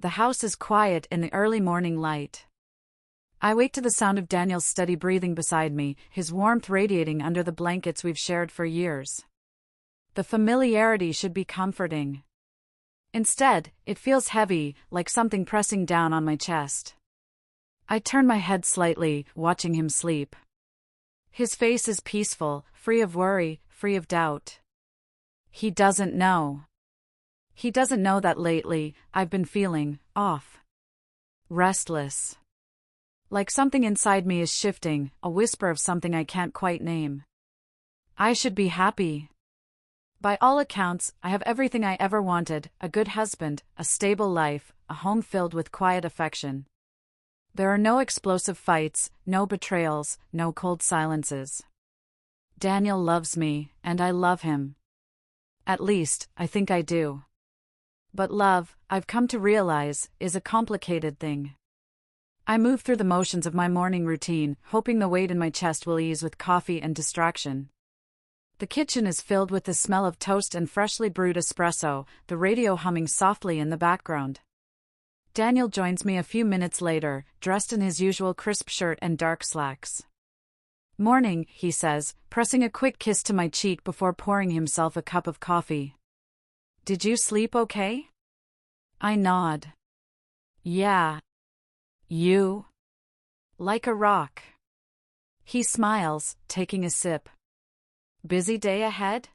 The house is quiet in the early morning light. I wake to the sound of Daniel's steady breathing beside me, his warmth radiating under the blankets we've shared for years. The familiarity should be comforting. Instead, it feels heavy, like something pressing down on my chest. I turn my head slightly, watching him sleep. His face is peaceful, free of worry, free of doubt. He doesn't know. He doesn't know that lately, I've been feeling off. Restless. Like something inside me is shifting, a whisper of something I can't quite name. I should be happy. By all accounts, I have everything I ever wanted: a good husband, a stable life, a home filled with quiet affection. There are no explosive fights, no betrayals, no cold silences. Daniel loves me, and I love him. At least, I think I do. But love, I've come to realize, is a complicated thing. I move through the motions of my morning routine, hoping the weight in my chest will ease with coffee and distraction. The kitchen is filled with the smell of toast and freshly brewed espresso, the radio humming softly in the background. Daniel joins me a few minutes later, dressed in his usual crisp shirt and dark slacks. "Morning," he says, pressing a quick kiss to my cheek before pouring himself a cup of coffee. "Did you sleep okay?" I nod. "Yeah. You?" "Like a rock." He smiles, taking a sip. "Busy day ahead?"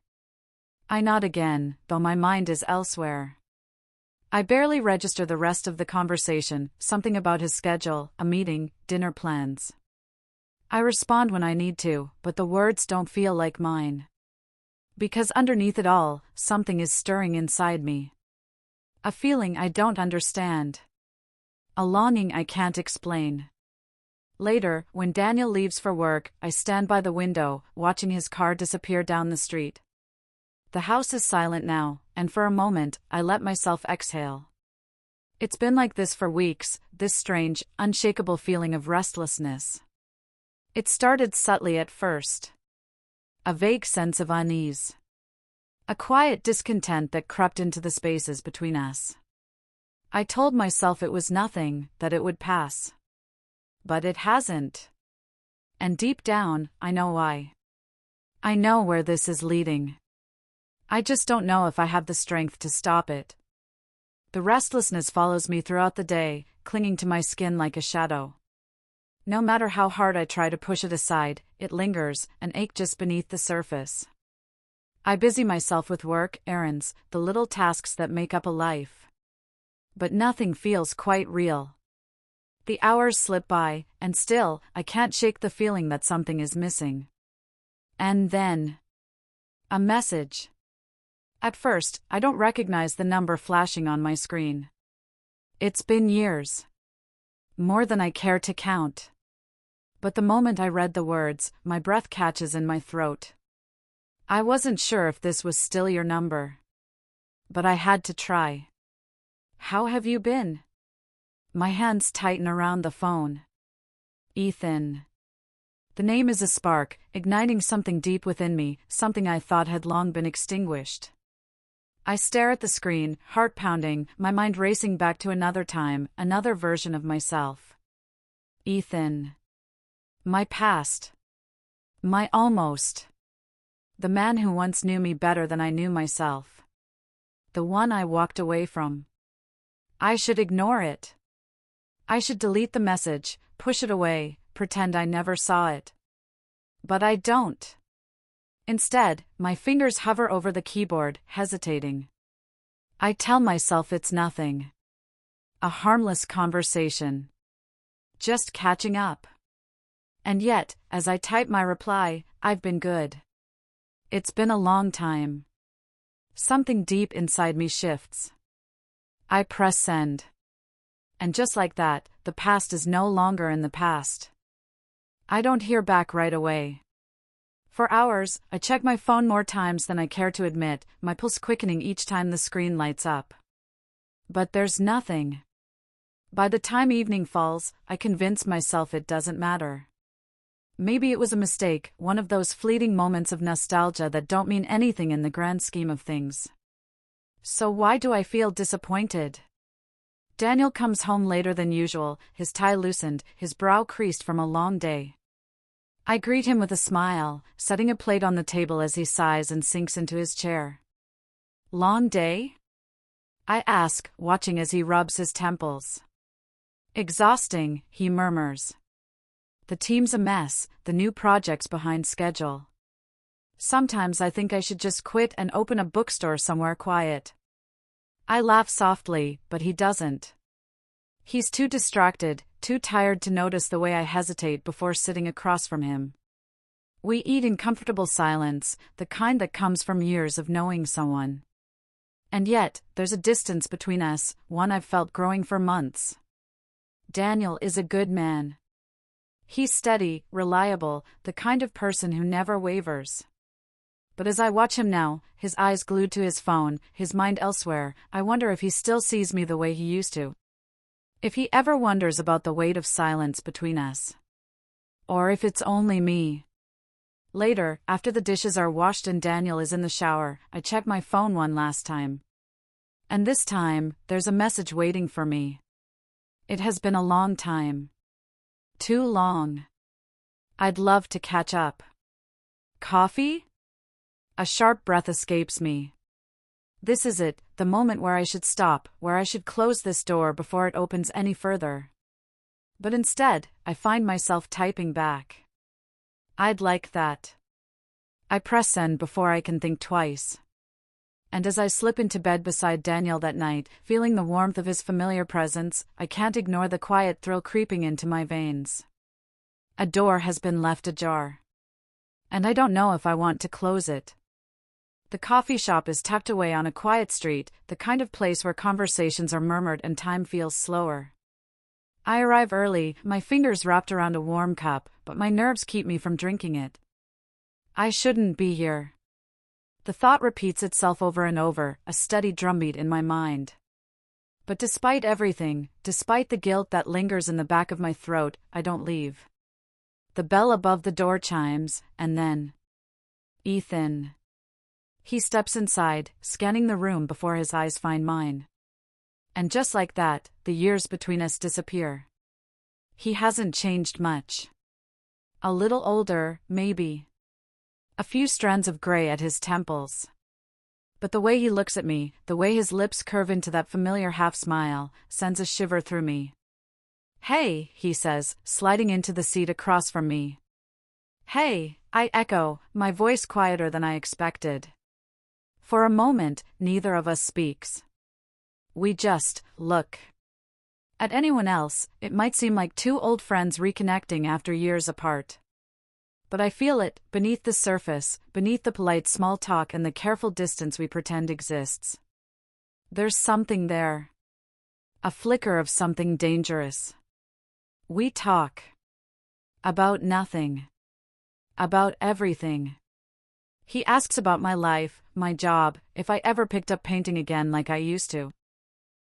I nod again, though my mind is elsewhere. I barely register the rest of the conversation, something about his schedule, a meeting, dinner plans. I respond when I need to, but the words don't feel like mine. Because underneath it all, something is stirring inside me. A feeling I don't understand. A longing I can't explain. Later, when Daniel leaves for work, I stand by the window, watching his car disappear down the street. The house is silent now, and for a moment, I let myself exhale. It's been like this for weeks, this strange, unshakable feeling of restlessness. It started subtly at first. A vague sense of unease. A quiet discontent that crept into the spaces between us. I told myself it was nothing, that it would pass. But it hasn't. And deep down, I know why. I know where this is leading. I just don't know if I have the strength to stop it. The restlessness follows me throughout the day, clinging to my skin like a shadow. No matter how hard I try to push it aside, it lingers, an ache just beneath the surface. I busy myself with work, errands, the little tasks that make up a life. But nothing feels quite real. The hours slip by, and still, I can't shake the feeling that something is missing. And then, a message. At first, I don't recognize the number flashing on my screen. It's been years. More than I care to count. But the moment I read the words, my breath catches in my throat. I wasn't sure if this was still your number. But I had to try. "How have you been?" My hands tighten around the phone. Ethan. The name is a spark, igniting something deep within me, something I thought had long been extinguished. I stare at the screen, heart pounding, my mind racing back to another time, another version of myself. Ethan. My past. My almost. The man who once knew me better than I knew myself. The one I walked away from. I should ignore it. I should delete the message, push it away, pretend I never saw it. But I don't. Instead, my fingers hover over the keyboard, hesitating. I tell myself it's nothing. A harmless conversation. Just catching up. And yet, as I type my reply, I've been good. It's been a long time. Something deep inside me shifts. I press send. And just like that, the past is no longer in the past. I don't hear back right away. For hours, I check my phone more times than I care to admit, my pulse quickening each time the screen lights up. But there's nothing. By the time evening falls, I convince myself it doesn't matter. Maybe it was a mistake, one of those fleeting moments of nostalgia that don't mean anything in the grand scheme of things. So why do I feel disappointed? Daniel comes home later than usual, his tie loosened, his brow creased from a long day. I greet him with a smile, setting a plate on the table as he sighs and sinks into his chair. Long day? I ask, watching as he rubs his temples. Exhausting, he murmurs. The team's a mess, the new project's behind schedule. Sometimes I think I should just quit and open a bookstore somewhere quiet. I laugh softly, but he doesn't. He's too distracted, too tired to notice the way I hesitate before sitting across from him. We eat in comfortable silence, the kind that comes from years of knowing someone. And yet, there's a distance between us, one I've felt growing for months. Daniel is a good man. He's steady, reliable, the kind of person who never wavers. But as I watch him now, his eyes glued to his phone, his mind elsewhere, I wonder if he still sees me the way he used to. If he ever wonders about the weight of silence between us. Or if it's only me. Later, after the dishes are washed and Daniel is in the shower, I check my phone one last time. And this time, there's a message waiting for me. It has been a long time. Too long. I'd love to catch up. Coffee? A sharp breath escapes me. This is it, the moment where I should stop, where I should close this door before it opens any further. But instead, I find myself typing back. I'd like that. I press send before I can think twice. And as I slip into bed beside Daniel that night, feeling the warmth of his familiar presence, I can't ignore the quiet thrill creeping into my veins. A door has been left ajar. And I don't know if I want to close it. The coffee shop is tucked away on a quiet street, the kind of place where conversations are murmured and time feels slower. I arrive early, my fingers wrapped around a warm cup, but my nerves keep me from drinking it. I shouldn't be here. The thought repeats itself over and over, a steady drumbeat in my mind. But despite everything, despite the guilt that lingers in the back of my throat, I don't leave. The bell above the door chimes, and then... Ethan. He steps inside, scanning the room before his eyes find mine. And just like that, the years between us disappear. He hasn't changed much. A little older, maybe. A few strands of gray at his temples. But the way he looks at me, the way his lips curve into that familiar half-smile, sends a shiver through me. Hey, he says, sliding into the seat across from me. Hey, I echo, my voice quieter than I expected. For a moment, neither of us speaks. We just look. At anyone else, it might seem like two old friends reconnecting after years apart. But I feel it, beneath the surface, beneath the polite small talk and the careful distance we pretend exists. There's something there. A flicker of something dangerous. We talk. About nothing. About everything. He asks about my life, my job, if I ever picked up painting again like I used to.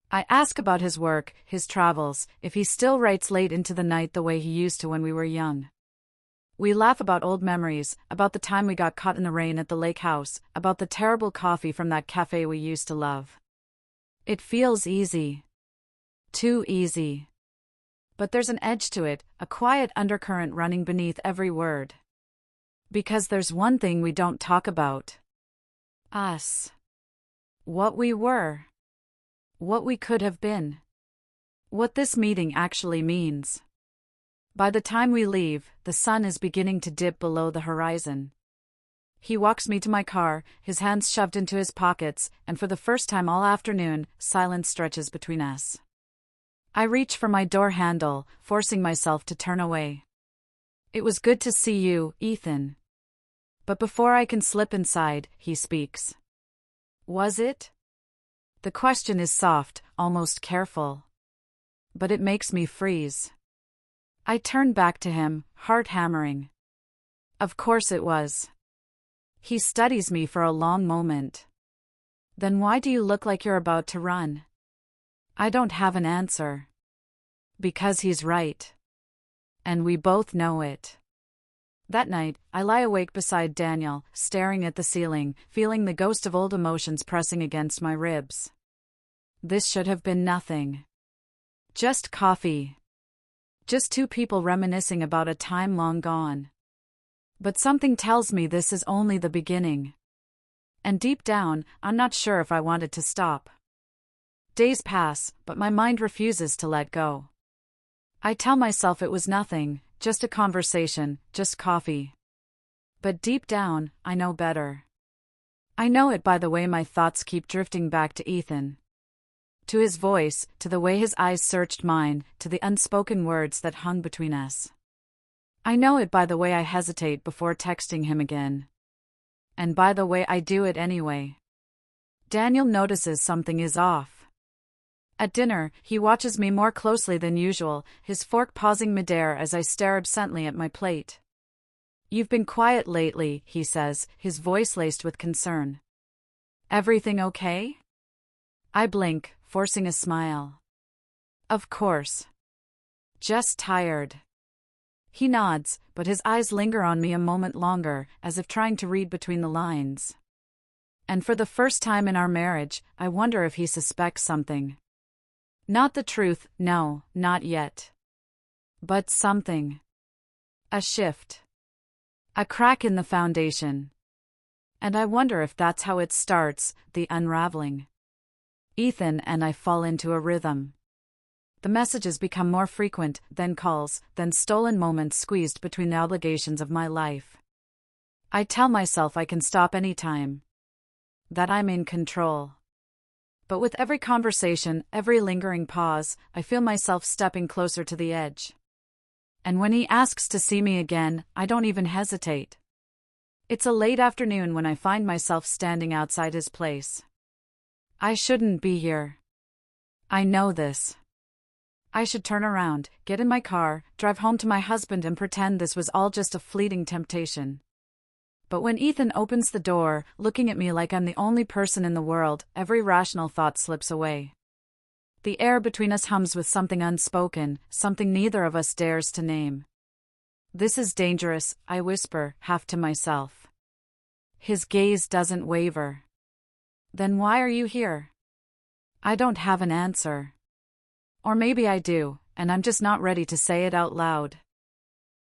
I ask about his work, his travels, if he still writes late into the night the way he used to when we were young. We laugh about old memories, about the time we got caught in the rain at the lake house, about the terrible coffee from that cafe we used to love. It feels easy. Too easy. But there's an edge to it, a quiet undercurrent running beneath every word. Because there's one thing we don't talk about. Us. What we were. What we could have been. What this meeting actually means. By the time we leave, the sun is beginning to dip below the horizon. He walks me to my car, his hands shoved into his pockets, and for the first time all afternoon, silence stretches between us. I reach for my door handle, forcing myself to turn away. It was good to see you, Ethan. But before I can slip inside, he speaks. Was it? The question is soft, almost careful. But it makes me freeze. I turn back to him, heart hammering. Of course it was. He studies me for a long moment. Then why do you look like you're about to run? I don't have an answer. Because he's right. And we both know it. That night, I lie awake beside Daniel, staring at the ceiling, feeling the ghost of old emotions pressing against my ribs. This should have been nothing. Just coffee. Just two people reminiscing about a time long gone. But something tells me this is only the beginning. And deep down, I'm not sure if I want it to stop. Days pass, but my mind refuses to let go. I tell myself it was nothing, just a conversation, just coffee. But deep down, I know better. I know it by the way my thoughts keep drifting back to Ethan. To his voice, to the way his eyes searched mine, to the unspoken words that hung between us. I know it by the way I hesitate before texting him again. And by the way I do it anyway. Daniel notices something is off. At dinner, he watches me more closely than usual, his fork pausing midair as I stare absently at my plate. "You've been quiet lately," he says, his voice laced with concern. "Everything okay?" I blink, forcing a smile. "Of course. Just tired." He nods, but his eyes linger on me a moment longer, as if trying to read between the lines. And for the first time in our marriage, I wonder if he suspects something. Not the truth, no, not yet. But something. A shift. A crack in the foundation. And I wonder if that's how it starts, the unraveling. Ethan and I fall into a rhythm. The messages become more frequent, then calls, then stolen moments squeezed between the obligations of my life. I tell myself I can stop anytime. That I'm in control. But with every conversation, every lingering pause, I feel myself stepping closer to the edge. And when he asks to see me again, I don't even hesitate. It's a late afternoon when I find myself standing outside his place. I shouldn't be here. I know this. I should turn around, get in my car, drive home to my husband and pretend this was all just a fleeting temptation. But when Ethan opens the door, looking at me like I'm the only person in the world, every rational thought slips away. The air between us hums with something unspoken, something neither of us dares to name. "This is dangerous," I whisper, half to myself. His gaze doesn't waver. "Then why are you here?" I don't have an answer. Or maybe I do, and I'm just not ready to say it out loud.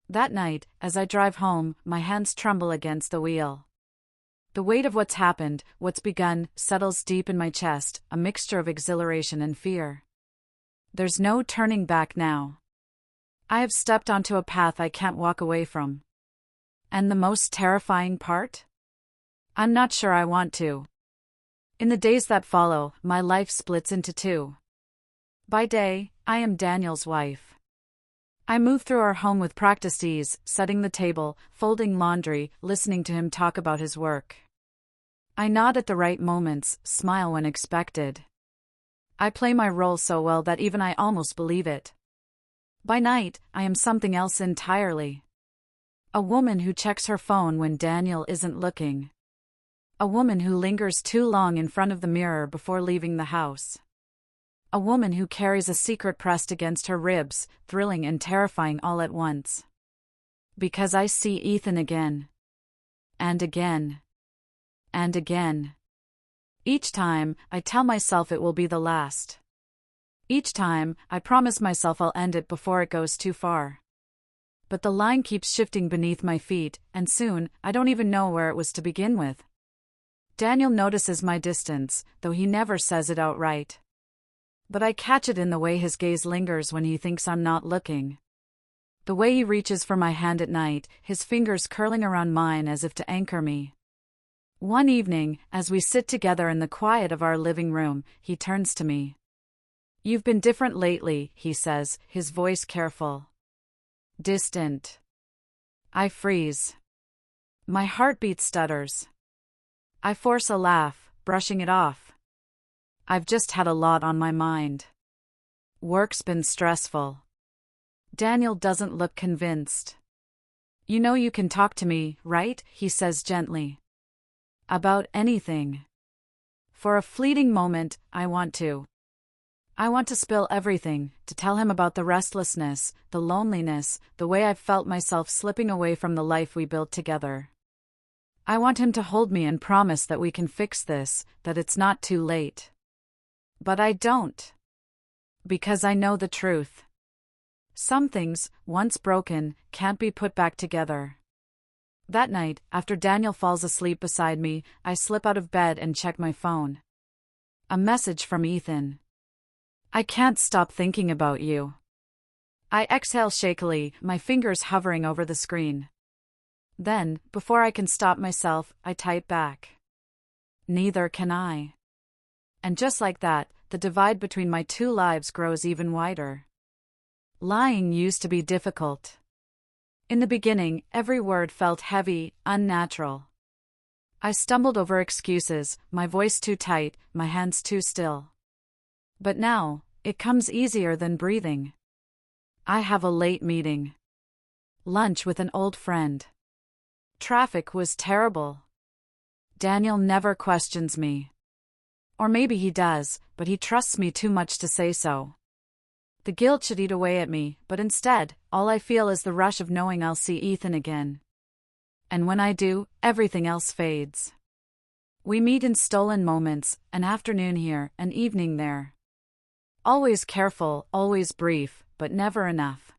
That night, as I drive home, my hands tremble against the wheel. The weight of what's happened, what's begun, settles deep in my chest, a mixture of exhilaration and fear. There's no turning back now. I have stepped onto a path I can't walk away from. And the most terrifying part? I'm not sure I want to. In the days that follow, my life splits into two. By day, I am Daniel's wife. I move through our home with practiced ease, setting the table, folding laundry, listening to him talk about his work. I nod at the right moments, smile when expected. I play my role so well that even I almost believe it. By night, I am something else entirely. A woman who checks her phone when Daniel isn't looking. A woman who lingers too long in front of the mirror before leaving the house. A woman who carries a secret pressed against her ribs, thrilling and terrifying all at once. Because I see Ethan again. And again. And again. Each time, I tell myself it will be the last. Each time, I promise myself I'll end it before it goes too far. But the line keeps shifting beneath my feet, and soon, I don't even know where it was to begin with. Daniel notices my distance, though he never says it outright. But I catch it in the way his gaze lingers when he thinks I'm not looking. The way he reaches for my hand at night, his fingers curling around mine as if to anchor me. One evening, as we sit together in the quiet of our living room, he turns to me. "You've been different lately," he says, his voice careful. Distant. I freeze. My heartbeat stutters. I force a laugh, brushing it off. I've just had a lot on my mind. Work's been stressful. Daniel doesn't look convinced. "You know you can talk to me, right?" he says gently. "About anything." For a fleeting moment, I want to. I want to spill everything, to tell him about the restlessness, the loneliness, the way I've felt myself slipping away from the life we built together. I want him to hold me and promise that we can fix this, that it's not too late. But I don't. Because I know the truth. Some things, once broken, can't be put back together. That night, after Daniel falls asleep beside me, I slip out of bed and check my phone. A message from Ethan. I can't stop thinking about you. I exhale shakily, my fingers hovering over the screen. Then, before I can stop myself, I type back. Neither can I. And just like that, the divide between my two lives grows even wider. Lying used to be difficult. In the beginning, every word felt heavy, unnatural. I stumbled over excuses, my voice too tight, my hands too still. But now, it comes easier than breathing. I have a late meeting. Lunch with an old friend. Traffic was terrible. Daniel never questions me. Or maybe he does, but he trusts me too much to say so. The guilt should eat away at me, but instead, all I feel is the rush of knowing I'll see Ethan again. And when I do, everything else fades. We meet in stolen moments, an afternoon here, an evening there. Always careful, always brief, but never enough.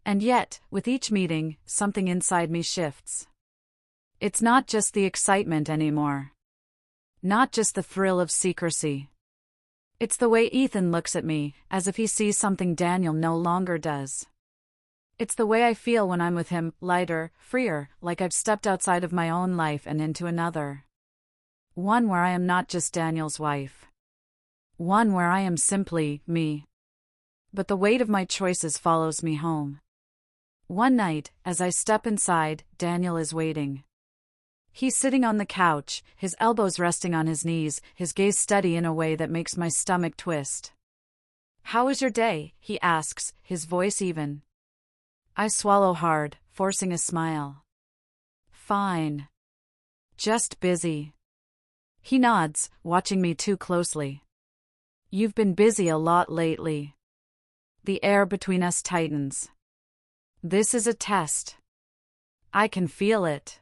And yet, with each meeting, something inside me shifts. It's not just the excitement anymore. Not just the thrill of secrecy. It's the way Ethan looks at me, as if he sees something Daniel no longer does. It's the way I feel when I'm with him, lighter, freer, like I've stepped outside of my own life and into another. One where I am not just Daniel's wife. One where I am simply me. But the weight of my choices follows me home. One night, as I step inside, Daniel is waiting. He's sitting on the couch, his elbows resting on his knees, his gaze steady in a way that makes my stomach twist. "How was your day?" he asks, his voice even. I swallow hard, forcing a smile. "Fine. Just busy." He nods, watching me too closely. "You've been busy a lot lately." The air between us tightens. This is a test. I can feel it.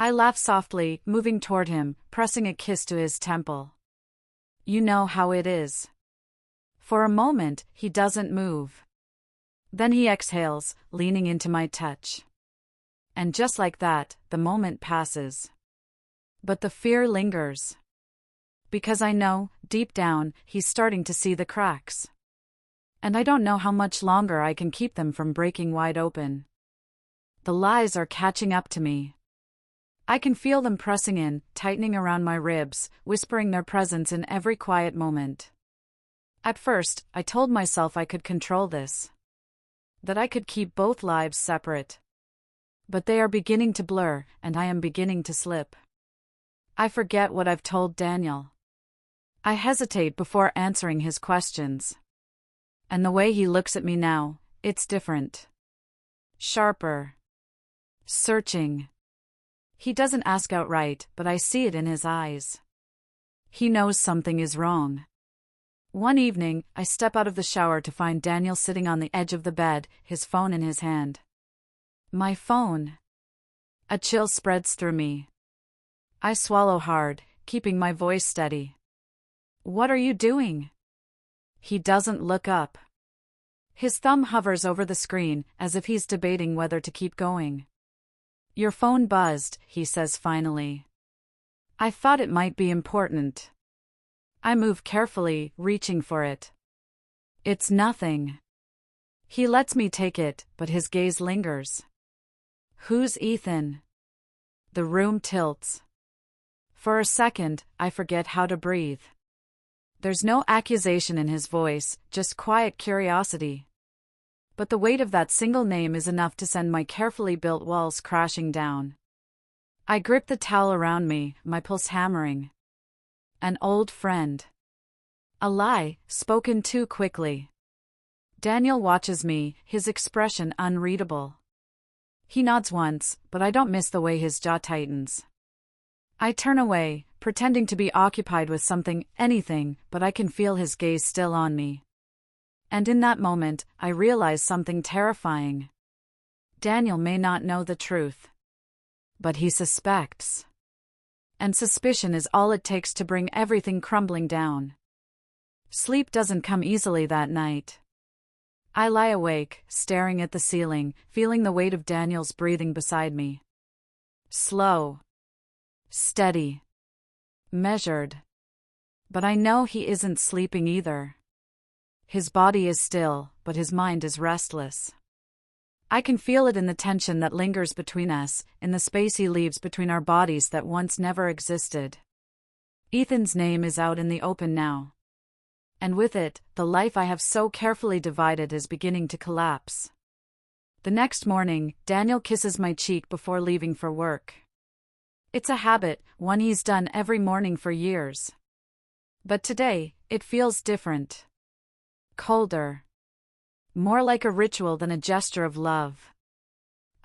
I laugh softly, moving toward him, pressing a kiss to his temple. "You know how it is." For a moment, he doesn't move. Then he exhales, leaning into my touch. And just like that, the moment passes. But the fear lingers. Because I know, deep down, he's starting to see the cracks. And I don't know how much longer I can keep them from breaking wide open. The lies are catching up to me. I can feel them pressing in, tightening around my ribs, whispering their presence in every quiet moment. At first, I told myself I could control this. That I could keep both lives separate. But they are beginning to blur, and I am beginning to slip. I forget what I've told Daniel. I hesitate before answering his questions. And the way he looks at me now, it's different. Sharper. Searching. He doesn't ask outright, but I see it in his eyes. He knows something is wrong. One evening, I step out of the shower to find Daniel sitting on the edge of the bed, his phone in his hand. My phone. A chill spreads through me. I swallow hard, keeping my voice steady. "What are you doing?" He doesn't look up. His thumb hovers over the screen, as if he's debating whether to keep going. "Your phone buzzed," he says finally. "I thought it might be important." I move carefully, reaching for it. "It's nothing." He lets me take it, but his gaze lingers. "Who's Ethan?" The room tilts. For a second, I forget how to breathe. There's no accusation in his voice, just quiet curiosity. But the weight of that single name is enough to send my carefully built walls crashing down. I grip the towel around me, my pulse hammering. An old friend. A lie, spoken too quickly. Daniel watches me, his expression unreadable. He nods once, but I don't miss the way his jaw tightens. I turn away, pretending to be occupied with something, anything, but I can feel his gaze still on me. And in that moment, I realize something terrifying. Daniel may not know the truth. But he suspects. And suspicion is all it takes to bring everything crumbling down. Sleep doesn't come easily that night. I lie awake, staring at the ceiling, feeling the weight of Daniel's breathing beside me. Slow. Steady. Measured. But I know he isn't sleeping either. His body is still, but his mind is restless. I can feel it in the tension that lingers between us, in the space he leaves between our bodies that once never existed. Ethan's name is out in the open now. And with it, the life I have so carefully divided is beginning to collapse. The next morning, Daniel kisses my cheek before leaving for work. It's a habit, one he's done every morning for years. But today, it feels different. Colder. More like a ritual than a gesture of love.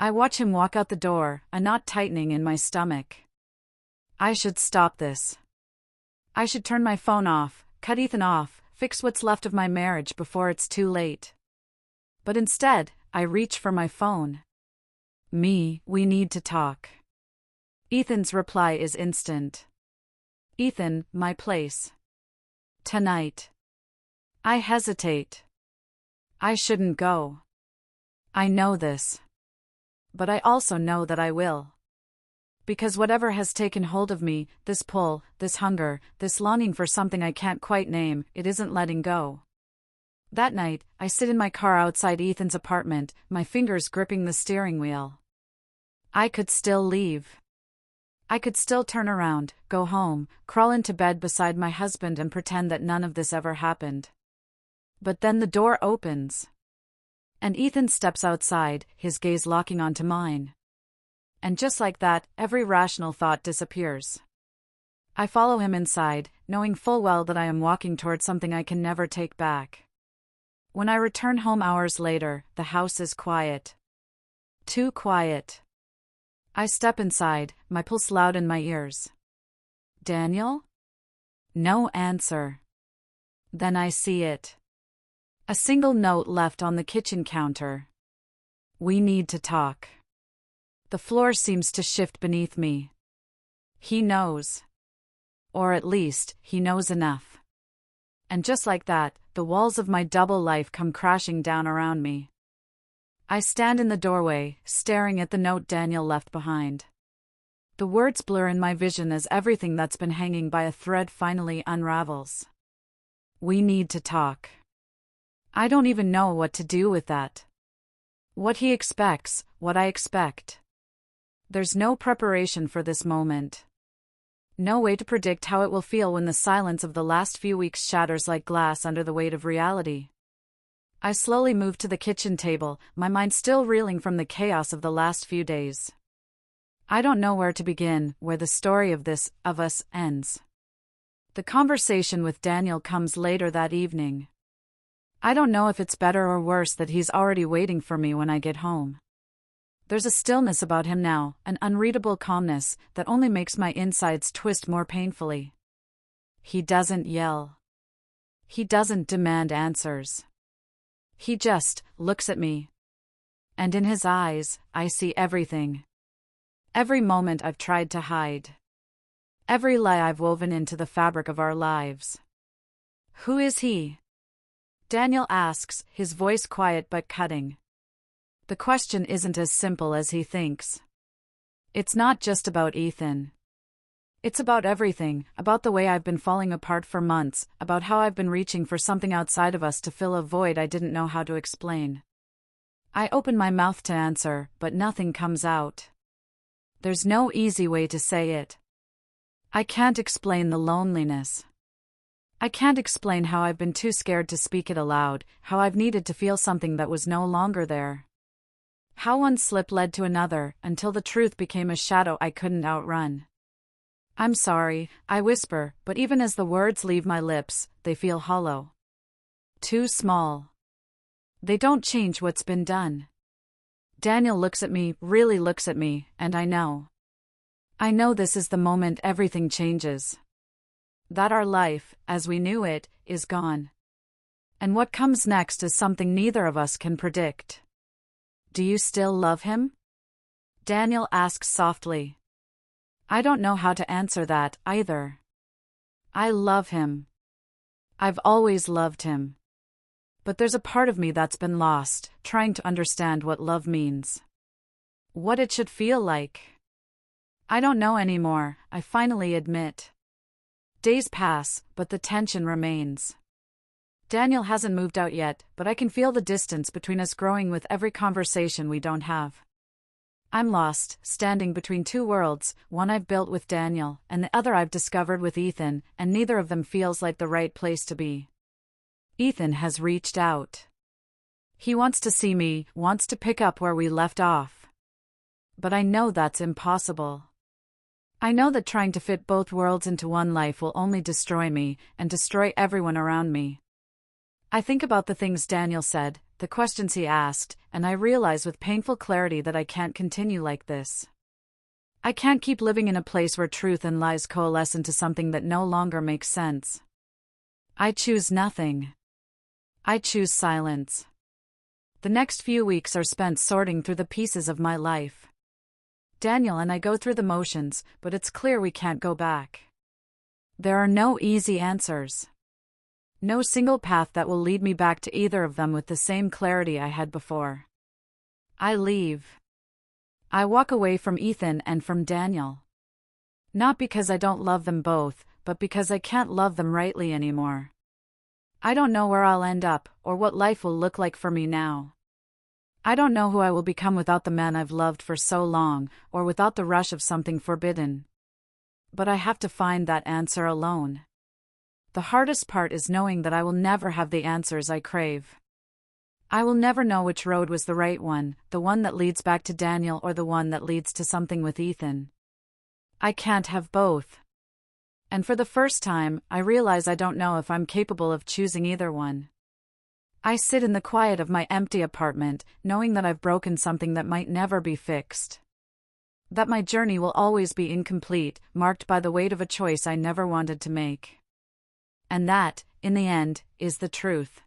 I watch him walk out the door, a knot tightening in my stomach. I should stop this. I should turn my phone off, cut Ethan off, fix what's left of my marriage before it's too late. But instead, I reach for my phone. We need to talk. Ethan's reply is instant. Ethan, my place. Tonight. I hesitate. I shouldn't go. I know this. But I also know that I will. Because whatever has taken hold of me, this pull, this hunger, this longing for something I can't quite name, it isn't letting go. That night, I sit in my car outside Ethan's apartment, my fingers gripping the steering wheel. I could still leave. I could still turn around, go home, crawl into bed beside my husband and pretend that none of this ever happened. But then the door opens. And Ethan steps outside, his gaze locking onto mine. And just like that, every rational thought disappears. I follow him inside, knowing full well that I am walking towards something I can never take back. When I return home hours later, the house is quiet. Too quiet. I step inside, my pulse loud in my ears. Daniel? No answer. Then I see it. A single note left on the kitchen counter. We need to talk. The floor seems to shift beneath me. He knows. Or at least, he knows enough. And just like that, the walls of my double life come crashing down around me. I stand in the doorway, staring at the note Daniel left behind. The words blur in my vision as everything that's been hanging by a thread finally unravels. We need to talk. I don't even know what to do with that. What he expects, what I expect. There's no preparation for this moment. No way to predict how it will feel when the silence of the last few weeks shatters like glass under the weight of reality. I slowly move to the kitchen table, my mind still reeling from the chaos of the last few days. I don't know where to begin, where the story of us, ends. The conversation with Daniel comes later that evening. I don't know if it's better or worse that he's already waiting for me when I get home. There's a stillness about him now, an unreadable calmness that only makes my insides twist more painfully. He doesn't yell. He doesn't demand answers. He just looks at me. And in his eyes, I see everything. Every moment I've tried to hide. Every lie I've woven into the fabric of our lives. Who is he? Daniel asks, his voice quiet but cutting. The question isn't as simple as he thinks. It's not just about Ethan. It's about everything, about the way I've been falling apart for months, about how I've been reaching for something outside of us to fill a void I didn't know how to explain. I open my mouth to answer, but nothing comes out. There's no easy way to say it. I can't explain the loneliness. I can't explain how I've been too scared to speak it aloud, how I've needed to feel something that was no longer there. How one slip led to another, until the truth became a shadow I couldn't outrun. I'm sorry, I whisper, but even as the words leave my lips, they feel hollow. Too small. They don't change what's been done. Daniel looks at me, really looks at me, and I know. I know this is the moment everything changes. That our life, as we knew it, is gone. And what comes next is something neither of us can predict. Do you still love him? Daniel asks softly. I don't know how to answer that, either. I love him. I've always loved him. But there's a part of me that's been lost, trying to understand what love means. What it should feel like. I don't know anymore, I finally admit. Days pass, but the tension remains. Daniel hasn't moved out yet, but I can feel the distance between us growing with every conversation we don't have. I'm lost, standing between two worlds, one I've built with Daniel, and the other I've discovered with Ethan, and neither of them feels like the right place to be. Ethan has reached out. He wants to see me, wants to pick up where we left off. But I know that's impossible. I know that trying to fit both worlds into one life will only destroy me, and destroy everyone around me. I think about the things Daniel said, the questions he asked, and I realize with painful clarity that I can't continue like this. I can't keep living in a place where truth and lies coalesce into something that no longer makes sense. I choose nothing. I choose silence. The next few weeks are spent sorting through the pieces of my life. Daniel and I go through the motions, but it's clear we can't go back. There are no easy answers. No single path that will lead me back to either of them with the same clarity I had before. I leave. I walk away from Ethan and from Daniel. Not because I don't love them both, but because I can't love them rightly anymore. I don't know where I'll end up, or what life will look like for me now. I don't know who I will become without the man I've loved for so long, or without the rush of something forbidden. But I have to find that answer alone. The hardest part is knowing that I will never have the answers I crave. I will never know which road was the right one, the one that leads back to Daniel or the one that leads to something with Ethan. I can't have both. And for the first time, I realize I don't know if I'm capable of choosing either one. I sit in the quiet of my empty apartment, knowing that I've broken something that might never be fixed. That my journey will always be incomplete, marked by the weight of a choice I never wanted to make. And that, in the end, is the truth.